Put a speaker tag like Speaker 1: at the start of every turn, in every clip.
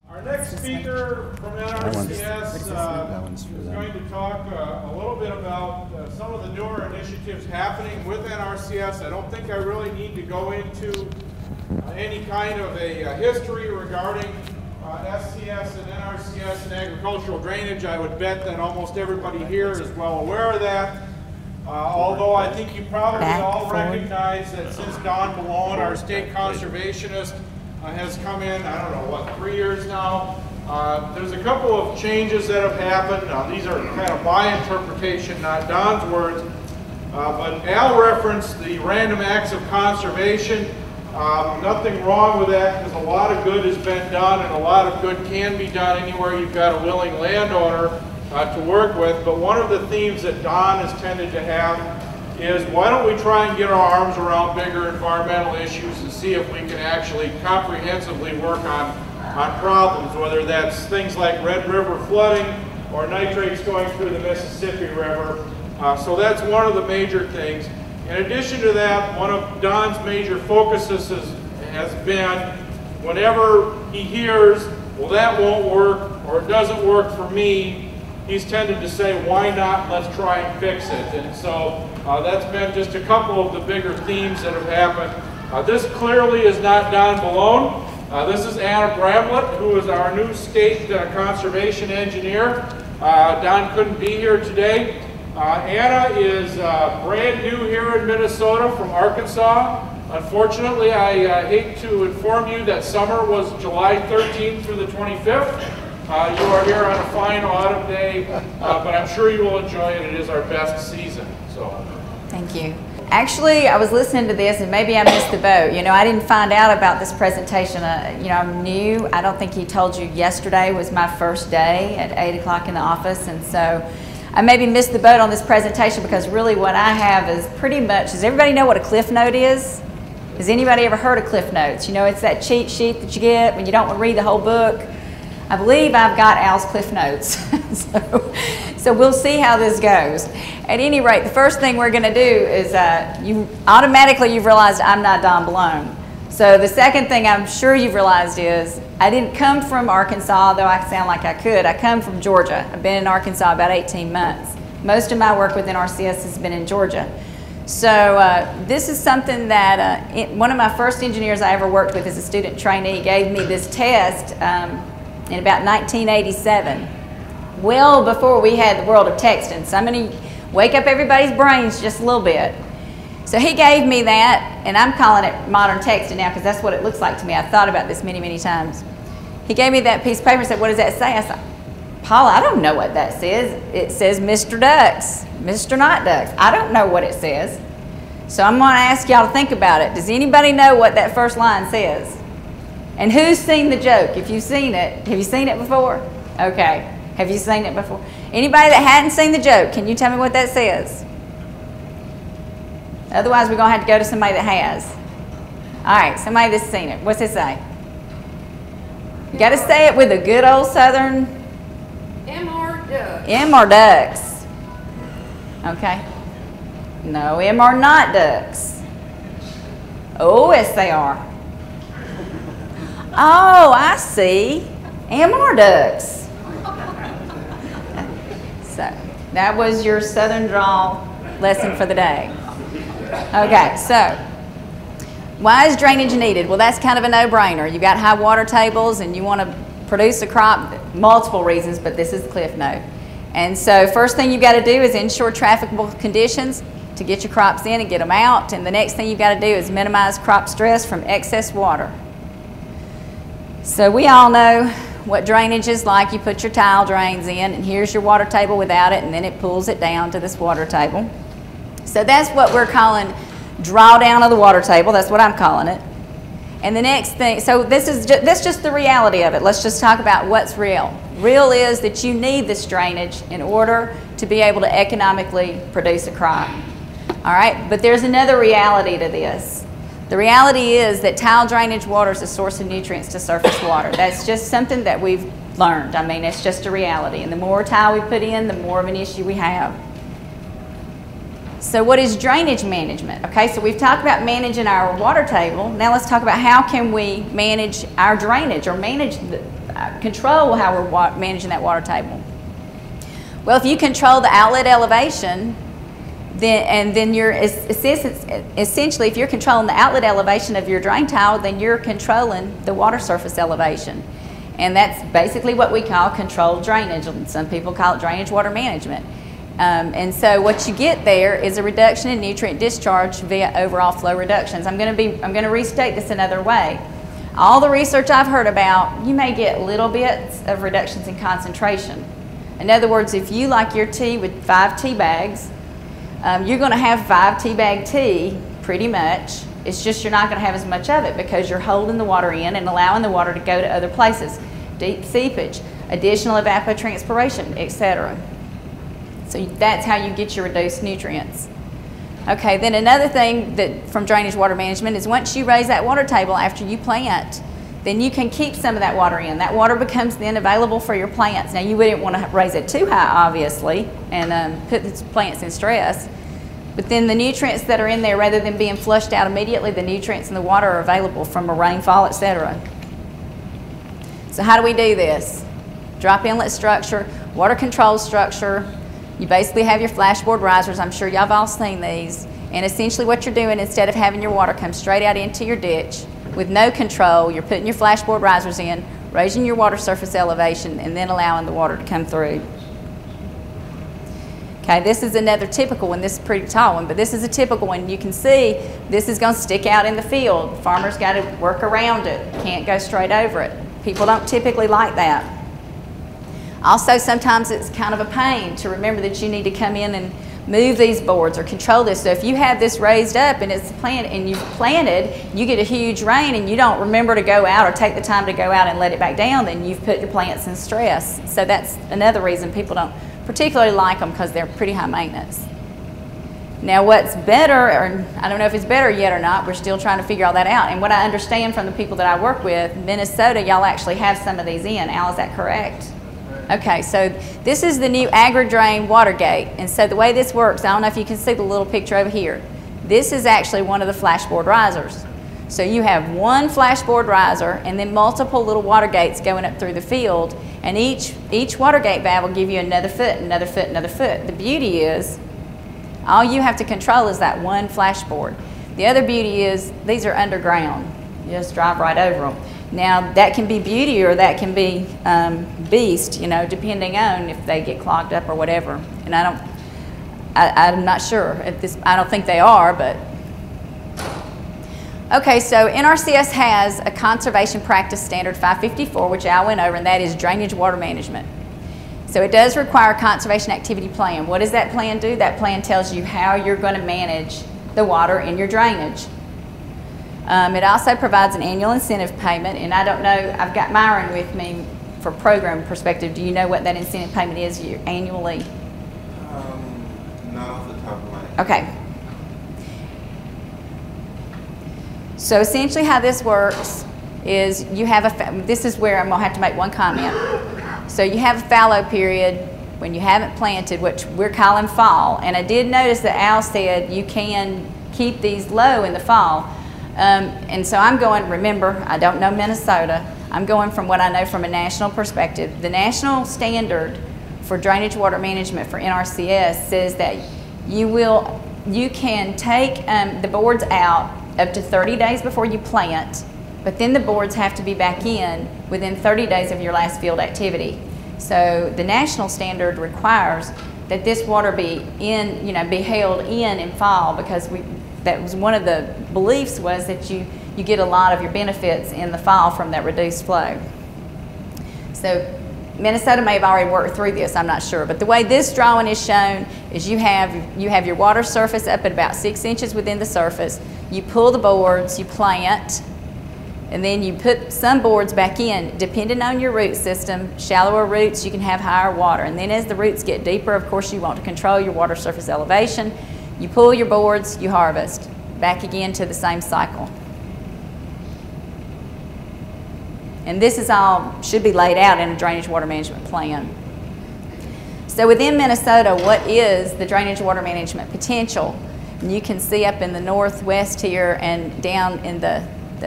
Speaker 1: Our next speaker from NRCS is going to talk a little bit about some of the newer initiatives happening with NRCS. I don't think I really need to go into any kind of a history regarding SCS and NRCS and agricultural drainage. I would bet that almost everybody here is well aware of that. Although I think you probably all recognize that since Don Malone, our state conservationist, has come in, I don't know, what, 3 years now. There's a couple of changes that have happened. These are kind of my interpretation, not Don's words. But Al referenced the random acts of conservation. Nothing wrong with that because a lot of good has been done and a lot of good can be done anywhere you've got a willing landowner to work with. But one of the themes that Don has tended to have is why don't we try and get our arms around bigger environmental issues and see if we can actually comprehensively work on problems, whether that's things like Red River flooding or nitrates going through the Mississippi River. So that's one of the major things. In addition to that, one of Don's major focuses has been whenever he hears, well, that won't work or it doesn't work for me, he's tended to say, why not? Let's try and fix it. And so that's been just a couple of the bigger themes that have happened. This clearly is not Don Malone. This is Anna Bramblett, who is our new state conservation engineer. Don couldn't be here today. Anna is brand new here in Minnesota from Arkansas. Unfortunately, I hate to inform you that summer was July 13th through the 25th. You are here on a fine autumn day, but I'm sure you will enjoy it. It is our best season. So.
Speaker 2: Thank you. Actually, I was listening to this and maybe I missed the boat. You know, I didn't find out about this presentation. You know, I'm new. I don't think he told you yesterday was my first day at 8 o'clock in the office, and so I maybe missed the boat on this presentation because really what I have is pretty much, does everybody know what a cliff note is? Has anybody ever heard of cliff notes? You know, it's that cheat sheet that you get when you don't want to read the whole book. I believe I've got Al's cliff notes. so we'll see how this goes. At any rate, the first thing we're going to do is you've realized I'm not Don Malone. So the second thing I'm sure you've realized is I didn't come from Arkansas, though I sound like I could. I come from Georgia. I've been in Arkansas about 18 months. Most of my work with NRCS has been in Georgia. So this is something that one of my first engineers I ever worked with as a student trainee gave me this test in about 1987, well before we had the world of texting. So I'm going to wake up everybody's brains just a little bit. So he gave me that, and I'm calling it modern texting now because that's what it looks like to me. I've thought about this many, many times. He gave me that piece of paper and said, what does that say? I said, Paula, I don't know what that says. It says Mr. Ducks, Mr. Not Ducks. I don't know what it says. So I'm going to ask y'all to think about it. Does anybody know what that first line says? And who's seen the joke? If you've seen it, have you seen it before? Okay. Have you seen it before? Anybody that hadn't seen the joke, can you tell me what that says? Otherwise, we're going to have to go to somebody that has. All right, somebody that's seen it. What's it say? You got to say it with a good old Southern.
Speaker 3: M.R. Ducks.
Speaker 2: M.R. Ducks. Okay. No, M.R. Not Ducks. Oh, yes, they are. Oh, I see. M.R. Ducks. So that was your Southern drawl lesson for the day. Okay, so why is drainage needed? Well, that's kind of a no-brainer. You've got high water tables and you want to produce a crop, multiple reasons, but this is the cliff note. And so first thing you've got to do is ensure trafficable conditions to get your crops in and get them out. And the next thing you've got to do is minimize crop stress from excess water. So we all know what drainage is like. You put your tile drains in and here's your water table without it, and then it pulls it down to this water table. So that's what we're calling drawdown of the water table. That's what I'm calling it. And the next thing, so that's just the reality of it. Let's just talk about what's real. Real is that you need this drainage in order to be able to economically produce a crop. All right, but there's another reality to this. The reality is that tile drainage water is a source of nutrients to surface water. That's just something that we've learned. I mean, it's just a reality. And the more tile we put in, the more of an issue we have. So what is drainage management? Okay, so we've talked about managing our water table. Now let's talk about how can we manage our drainage or manage control how we're managing that water table? Well, if you control the outlet elevation, then you're essentially, if you're controlling the outlet elevation of your drain tile, then you're controlling the water surface elevation. And that's basically what we call controlled drainage. Some people call it drainage water management. And so what you get there is a reduction in nutrient discharge via overall flow reductions. I'm going to restate this another way. All the research I've heard about, you may get little bits of reductions in concentration. In other words, if you like your tea with 5 tea bags, you're going to have 5 tea bag tea pretty much. It's just you're not going to have as much of it because you're holding the water in and allowing the water to go to other places. Deep seepage, additional evapotranspiration, etc. So that's how you get your reduced nutrients. Okay, then another thing that from drainage water management is once you raise that water table after you plant, then you can keep some of that water in. That water becomes then available for your plants. Now you wouldn't want to raise it too high, obviously, and put the plants in stress. But then the nutrients that are in there, rather than being flushed out immediately, the nutrients in the water are available from a rainfall, etc. So how do we do this? Drop inlet structure, water control structure. You basically have your flashboard risers. I'm sure y'all have all seen these. And essentially what you're doing, instead of having your water come straight out into your ditch with no control, you're putting your flashboard risers in, raising your water surface elevation, and then allowing the water to come through. Okay, this is another typical one. This is a pretty tall one, but this is a typical one. You can see this is going to stick out in the field. Farmers got to work around it. Can't go straight over it. People don't typically like that. Also, sometimes it's kind of a pain to remember that you need to come in and move these boards or control this. So if you have this raised up and it's planted and you've planted, you get a huge rain and you don't remember to go out or take the time to go out and let it back down, then you've put your plants in stress. So that's another reason people don't particularly like them, because they're pretty high maintenance. Now what's better, or I don't know if it's better yet or not, we're still trying to figure all that out. And what I understand from the people that I work with, Minnesota, y'all actually have some of these in. Al, is that correct? Okay, so this is the new AgriDrain water gate. And so the way this works, I don't know if you can see the little picture over here. This is actually one of the flashboard risers. So you have one flashboard riser and then multiple little water gates going up through the field, and each water gate valve will give you another foot, another foot, another foot. The beauty is all you have to control is that one flashboard. The other beauty is these are underground. You just drive right over them. Now that can be beauty or that can be beast, you know, depending on if they get clogged up or whatever. And I'm not sure if this, I don't think they are, but. Okay, so NRCS has a Conservation Practice Standard 554, which I went over, and that is drainage water management. So it does require a conservation activity plan. What does that plan do? That plan tells you how you're going to manage the water in your drainage. It also provides an annual incentive payment, and I don't know, I've got Myron with me for program perspective. Do you know what that incentive payment is annually?
Speaker 4: Not off the top of my head.
Speaker 2: Okay. So essentially how this works is you have this is where I'm going to have to make one comment. So you have a fallow period when you haven't planted, which we're calling fall. And I did notice that Al said you can keep these low in the fall. And so I'm going, remember, I don't know Minnesota. I'm going from what I know from a national perspective. The national standard for drainage water management for NRCS says that you can take the boards out up to 30 days before you plant, but then the boards have to be back in within 30 days of your last field activity. So the national standard requires that this water be held in fall, because that was one of the beliefs, was that you get a lot of your benefits in the fall from that reduced flow. So Minnesota may have already worked through this, I'm not sure, but the way this drawing is shown is you have your water surface up at about 6 inches within the surface. You pull the boards, you plant, and then you put some boards back in. Depending on your root system, shallower roots, you can have higher water. And then as the roots get deeper, of course, you want to control your water surface elevation. You pull your boards, you harvest. Back again to the same cycle. And this is all, should be laid out in a drainage water management plan. So within Minnesota, what is the drainage water management potential? And you can see up in the northwest here and down in the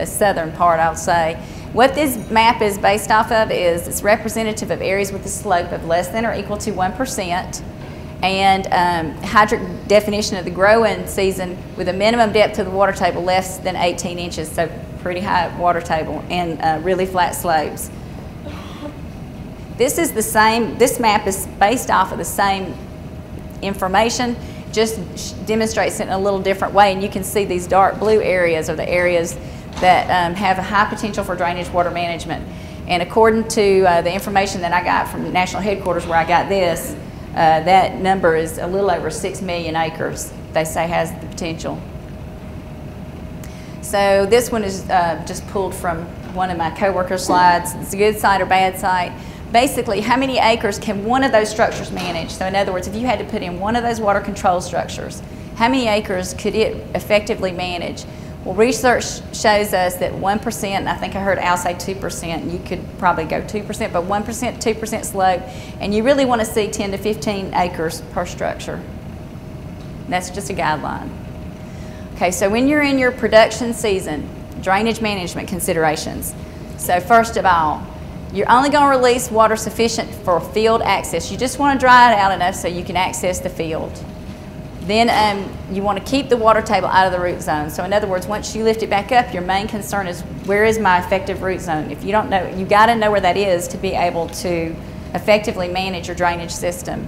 Speaker 2: southern part, I'll say, What this map is based off of is it's representative of areas with a slope of less than or equal to 1%, and hydric definition of the growing season with a minimum depth of the water table less than 18 inches, so pretty high water table, and really flat slopes. This is the same, this map is based off of the same information, just demonstrates it in a little different way, and you can see these dark blue areas are the areas that have a high potential for drainage water management. And according to the information that I got from national headquarters where I got this, that number is a little over 6 million acres, they say has the potential. So this one is just pulled from one of my coworkers' slides. It's a good site or bad site. Basically, how many acres can one of those structures manage? So in other words, if you had to put in one of those water control structures, how many acres could it effectively manage? Well, research shows us that 1%, and I think I heard Al say 2%, you could probably go 2%, but 1%, 2% slope, and you really want to see 10 to 15 acres per structure. That's just a guideline. Okay, so when you're in your production season, drainage management considerations. So first of all, you're only going to release water sufficient for field access. You just want to dry it out enough so you can access the field. Then you want to keep the water table out of the root zone. So in other words, once you lift it back up, your main concern is where is my effective root zone? If you don't know, you got to know where that is to be able to effectively manage your drainage system.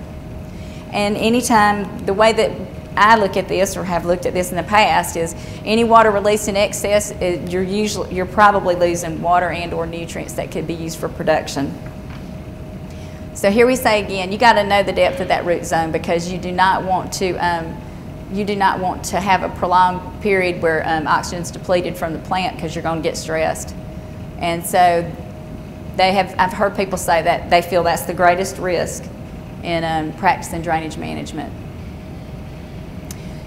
Speaker 2: And anytime, the way that I look at this or have looked at this in the past is any water released in excess, you're probably losing water and or nutrients that could be used for production. So here we say again, you got to know the depth of that root zone because you do not want to have a prolonged period where oxygen is depleted from the plant because you're going to get stressed. And so I've heard people say that they feel that's the greatest risk in practicing drainage management.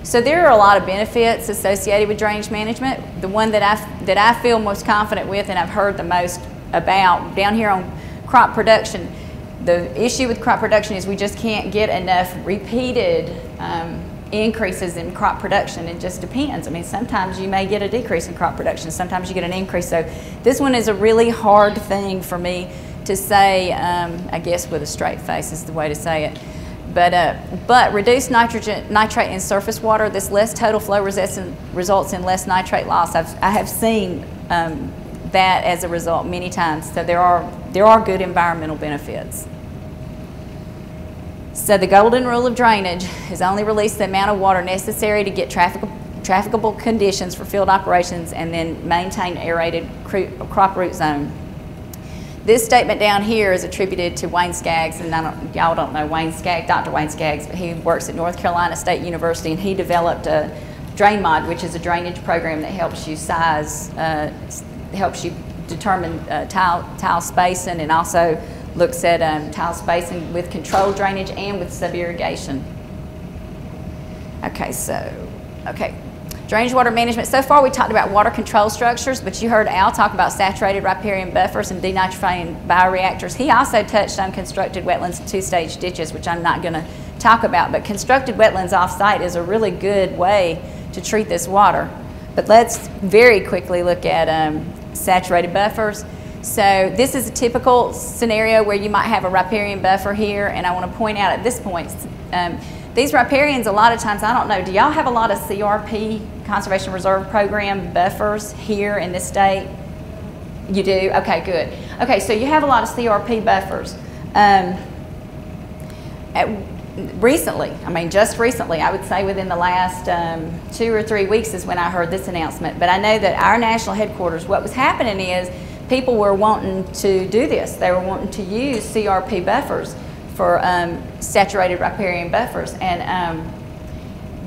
Speaker 2: So there are a lot of benefits associated with drainage management. The one that I feel most confident with and I've heard the most about down here on crop production, the issue with crop production is we just can't get enough repeated increases in crop production. It just depends. I mean, sometimes you may get a decrease in crop production, sometimes you get an increase. So this one is a really hard thing for me to say, I guess with a straight face is the way to say it. But reduced nitrate in surface water, this less total flow results in less nitrate loss. I have seen that as a result many times. So there are good environmental benefits. So the golden rule of drainage is only release the amount of water necessary to get trafficable conditions for field operations and then maintain aerated crop root zone. This statement down here is attributed to Wayne Skaggs, and y'all don't know Wayne Skaggs, Dr. Wayne Skaggs, but he works at North Carolina State University, and he developed a DrainMod, which is a drainage program that helps you helps you determine tile spacing, and also looks at tile spacing with controlled drainage and with sub-irrigation. Okay, drainage water management. So far we talked about water control structures, but you heard Al talk about saturated riparian buffers and denitrifying bioreactors. He also touched on constructed wetlands and two-stage ditches, which I'm not going to talk about, but constructed wetlands off-site is a really good way to treat this water. But let's very quickly look at saturated buffers. So this is a typical scenario where you might have a riparian buffer here, and I want to point out at this point, these riparians, a lot of times, I don't know, do y'all have a lot of CRP, Conservation Reserve Program buffers here in this state? You do? Okay, good. Okay, so you have a lot of CRP buffers. Recently, I mean just recently, I would say within the last 2 or 3 weeks is when I heard this announcement, but I know that our national headquarters, what was happening is people were wanting to do this. They were wanting to use CRP buffers for saturated riparian buffers, and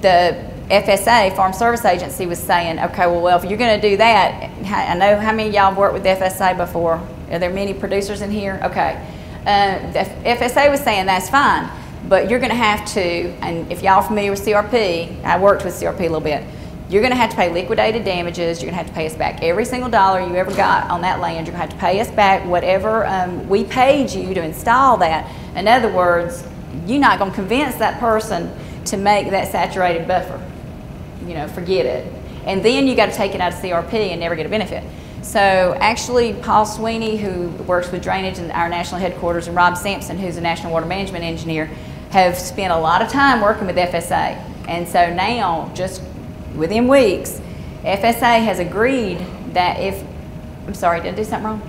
Speaker 2: the FSA, Farm Service Agency, was saying, okay, well, if you're going to do that, I know how many of y'all have worked with the FSA before. Are there many producers in here? Okay. The FSA was saying that's fine, but you're going to have to, and if y'all are familiar with CRP, I worked with CRP a little bit, you're going to have to pay liquidated damages. You're going to have to pay us back every single dollar you ever got on that land. You're going to have to pay us back whatever we paid you to install that. In other words, you're not going to convince that person to make that saturated buffer. You know, forget it. And then you got to take it out of CRP and never get a benefit. So actually, Paul Sweeney, who works with drainage in our national headquarters, and Rob Sampson, who's a national water management engineer, have spent a lot of time working with FSA. And so now, just within weeks, FSA has agreed that if, I'm sorry, did I do something wrong?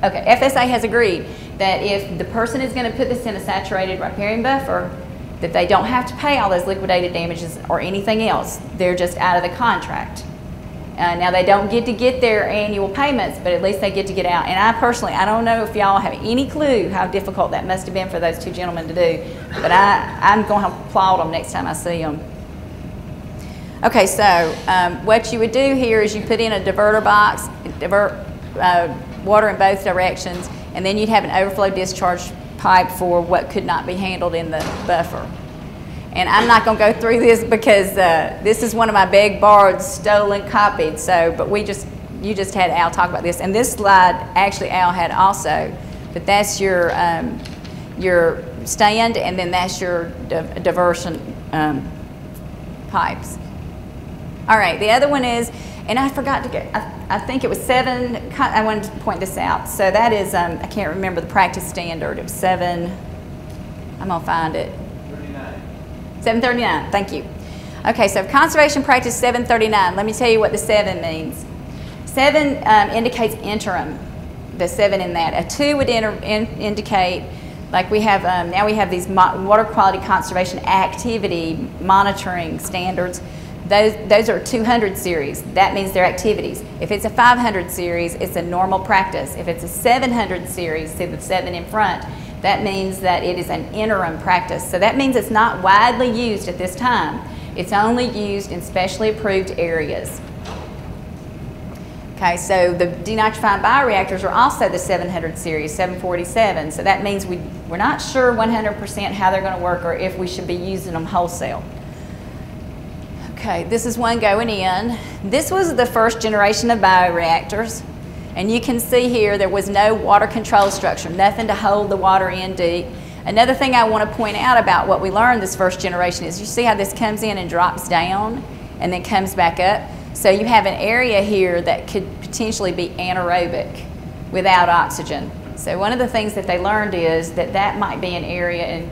Speaker 2: Okay, FSA has agreed that if the person is going to put this in a saturated riparian buffer, that they don't have to pay all those liquidated damages or anything else. They're just out of the contract. Now they don't get to get their annual payments, but at least they get to get out. And I personally, I don't know if y'all have any clue how difficult that must have been for those two gentlemen to do, but I'm going to applaud them next time I see them. Okay, so what you would do here is you put in a diverter box, divert water in both directions, and then you'd have an overflow discharge pipe for what could not be handled in the buffer. And I'm not going to go through this because this is one of my begged, borrowed, stolen, copied. So, but you just had Al talk about this, and this slide actually Al had also. But that's your stand, and then that's your diversion pipes. All right, the other one is, and I forgot to get. I think it was 7. I wanted to point this out. So that is I can't remember the practice standard. It was 7. I'm gonna find it. 739, thank you. Okay, so conservation practice 739, let me tell you what the 7 means. 7 indicates interim, the 7 in that. A 2 would indicate, like we have, now we have these water quality conservation activity monitoring standards. Those are 200 series. That means they're activities. If it's a 500 series, it's a normal practice. If it's a 700 series, see the 7 in front, that means that it is an interim practice. So that means it's not widely used at this time. It's only used in specially approved areas. Okay, so the denitrifying bioreactors are also the 700 series, 747. So that means we're not sure 100% how they're going to work or if we should be using them wholesale. Okay, this is one going in. This was the first generation of bioreactors. And you can see here there was no water control structure, nothing to hold the water in deep. Another thing I want to point out about what we learned this first generation is you see how this comes in and drops down and then comes back up. So you have an area here that could potentially be anaerobic without oxygen. So one of the things that they learned is that that might be an area and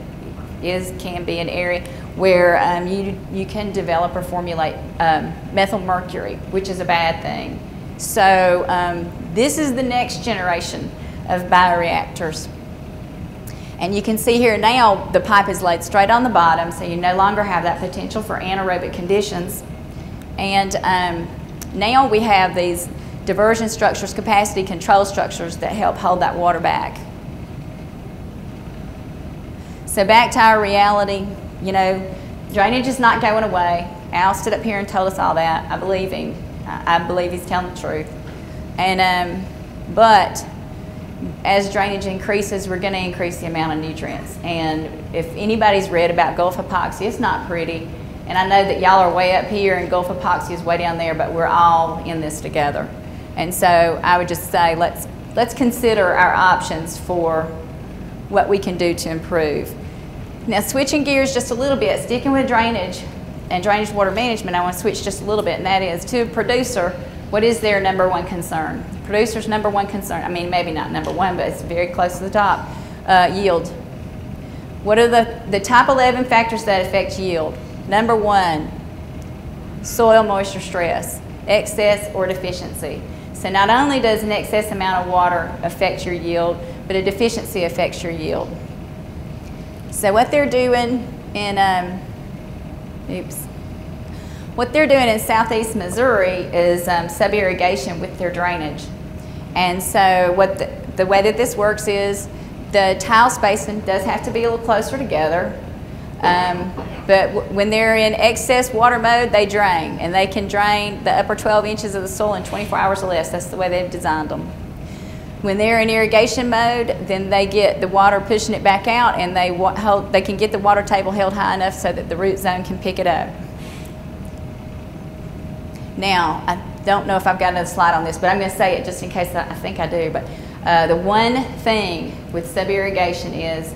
Speaker 2: can be an area where you can develop or formulate methyl mercury, which is a bad thing. So this is the next generation of bioreactors. And you can see here now the pipe is laid straight on the bottom, so you no longer have that potential for anaerobic conditions. And now we have these diversion structures, capacity control structures that help hold that water back. So back to our reality, you know, drainage is not going away. Al stood up here and told us all that. I believe him. I believe he's telling the truth. And but as drainage increases, we're going to increase the amount of nutrients. And if anybody's read about Gulf epoxy, it's not pretty. And I know that y'all are way up here and Gulf epoxy is way down there, but we're all in this together. And so I would just say let's consider our options for what we can do to improve. Now switching gears just a little bit, sticking with drainage and drainage water management, I want to switch just a little bit, and that is to a producer, what is their number one concern? Producer's number one concern, I mean maybe not number one, but it's very close to the top, yield. What are the top 11 factors that affect yield? Number 1, soil moisture stress, excess or deficiency. So not only does an excess amount of water affect your yield, but a deficiency affects your yield. So what they're doing in, what they're doing in southeast Missouri is sub-irrigation with their drainage. And so what the way that this works is the tile spacing does have to be a little closer together. But when they're in excess water mode, they drain, and they can drain the upper 12 inches of the soil in 24 hours or less. That's the way they've designed them. When they're in irrigation mode, then they get the water pushing it back out, and they can get the water table held high enough so that the root zone can pick it up. Now, I don't know if I've got another slide on this, but I'm going to say it just in case I think I do. But the one thing with sub-irrigation is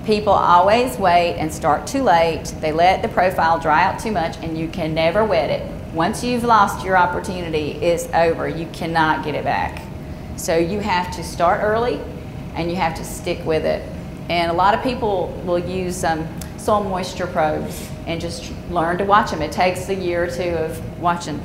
Speaker 2: people always wait and start too late. They let the profile dry out too much, and you can never wet it. Once you've lost your opportunity, it's over. You cannot get it back. So you have to start early and you have to stick with it. And a lot of people will use soil moisture probes and just learn to watch them. It takes a year or two of watching.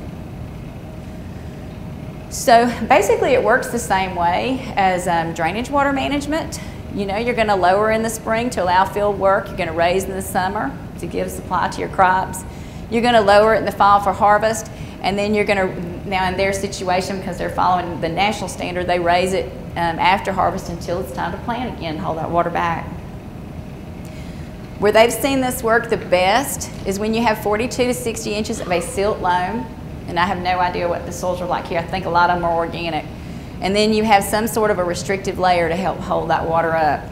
Speaker 2: So basically it works the same way as drainage water management. You know, you're going to lower in the spring to allow field work. You're going to raise in the summer to give supply to your crops. You're going to lower it in the fall for harvest. And then you're going to, now in their situation, because they're following the national standard, they raise it after harvest until it's time to plant again, hold that water back. Where they've seen this work the best is when you have 42 to 60 inches of a silt loam, and I have no idea what the soils are like here. I think a lot of them are organic. And then you have some sort of a restrictive layer to help hold that water up.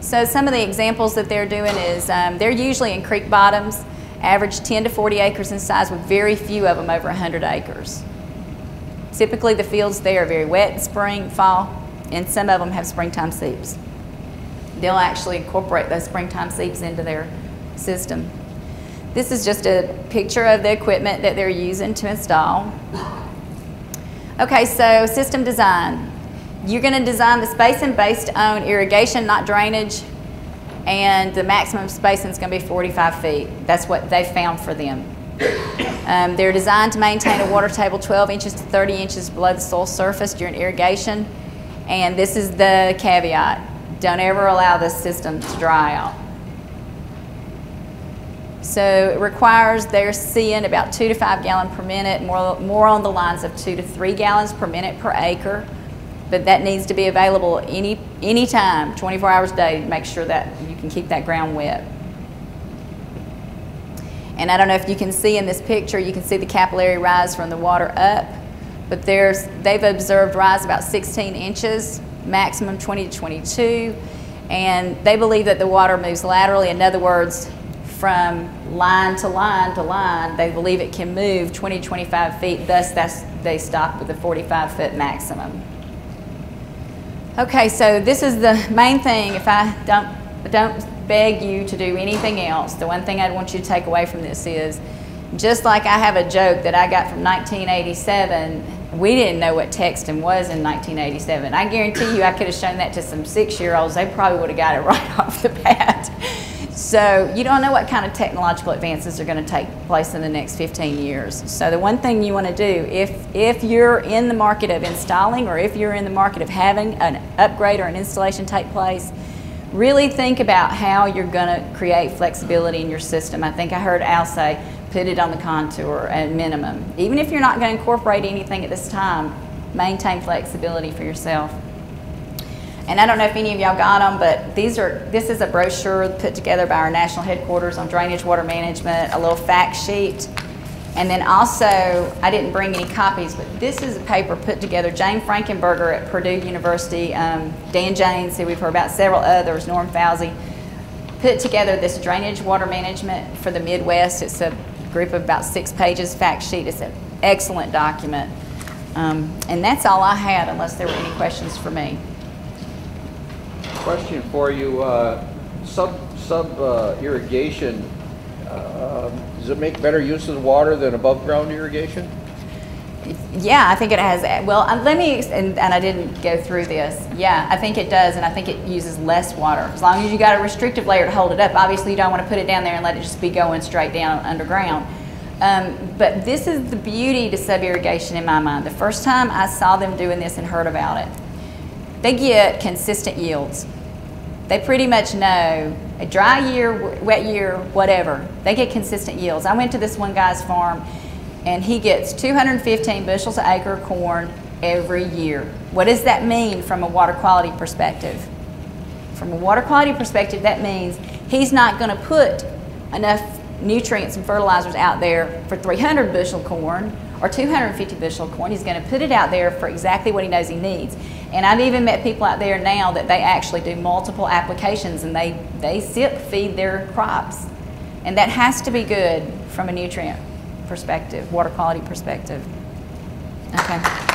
Speaker 2: So some of the examples that they're doing is they're usually in creek bottoms, average 10 to 40 acres in size, with very few of them over 100 acres. Typically the fields there are very wet in spring, fall, and some of them have springtime seeps. They'll actually incorporate those springtime seeps into their system. This is just a picture of the equipment that they're using to install. Okay, so system design. You're going to design the spacing based on irrigation, not drainage, and the maximum spacing is going to be 45 feet. That's what they found for them. They're designed to maintain a water table 12 inches to 30 inches below the soil surface during irrigation, and this is the caveat. Don't ever allow this system to dry out. So it requires they're seeing about 2 to 5 gallons per minute, more on the lines of 2 to 3 gallons per minute per acre. But that needs to be available any time, 24 hours a day, to make sure that you can keep that ground wet. And I don't know if you can see in this picture, you can see the capillary rise from the water up, but they've observed rise about 16 inches, maximum 20 to 22, and they believe that the water moves laterally. In other words, from line to line to line, they believe it can move 20 to 25 feet, thus they stop with a 45-foot maximum. Okay, so this is the main thing. If I don't beg you to do anything else, the one thing I want you to take away from this is, just like I have a joke that I got from 1987, we didn't know what texting was in 1987. I guarantee you I could have shown that to some 6-year-olds. They probably would have got it right off the bat. So you don't know what kind of technological advances are going to take place in the next 15 years. So the one thing you want to do, if you're in the market of installing, or if you're in the market of having an upgrade or an installation take place, really think about how you're going to create flexibility in your system. I think I heard Al say, put it on the contour at minimum. Even if you're not going to incorporate anything at this time, maintain flexibility for yourself. And I don't know if any of y'all got them, but this is a brochure put together by our national headquarters on drainage water management, a little fact sheet. And then also, I didn't bring any copies, but this is a paper put together. Jane Frankenberger at Purdue University, Dan Janes, who we've heard about, several others, Norm Fauci, put together this drainage water management for the Midwest. It's a group of about 6 pages fact sheet. It's an excellent document. And that's all I had, unless there were any questions for me.
Speaker 4: Question for you, irrigation, does it make better use of the water than above ground irrigation?
Speaker 2: Yeah, I think it has. Well, let me, and I didn't go through this. Yeah, I think it does, and I think it uses less water. As long as you got a restrictive layer to hold it up. Obviously, you don't want to put it down there and let it just be going straight down underground. But this is the beauty to sub-irrigation in my mind. The first time I saw them doing this and heard about it, they get consistent yields. They pretty much know a dry year, wet year, whatever, they get consistent yields. I went to this one guy's farm and he gets 215 bushels an acre of corn every year. What does that mean from a water quality perspective? From a water quality perspective, that means he's not going to put enough nutrients and fertilizers out there for 300 bushel corn or 250 bushel corn. He's going to put it out there for exactly what he knows he needs. And I've even met people out there now that they actually do multiple applications and they sip feed their crops. And that has to be good from a nutrient perspective, water quality perspective. Okay.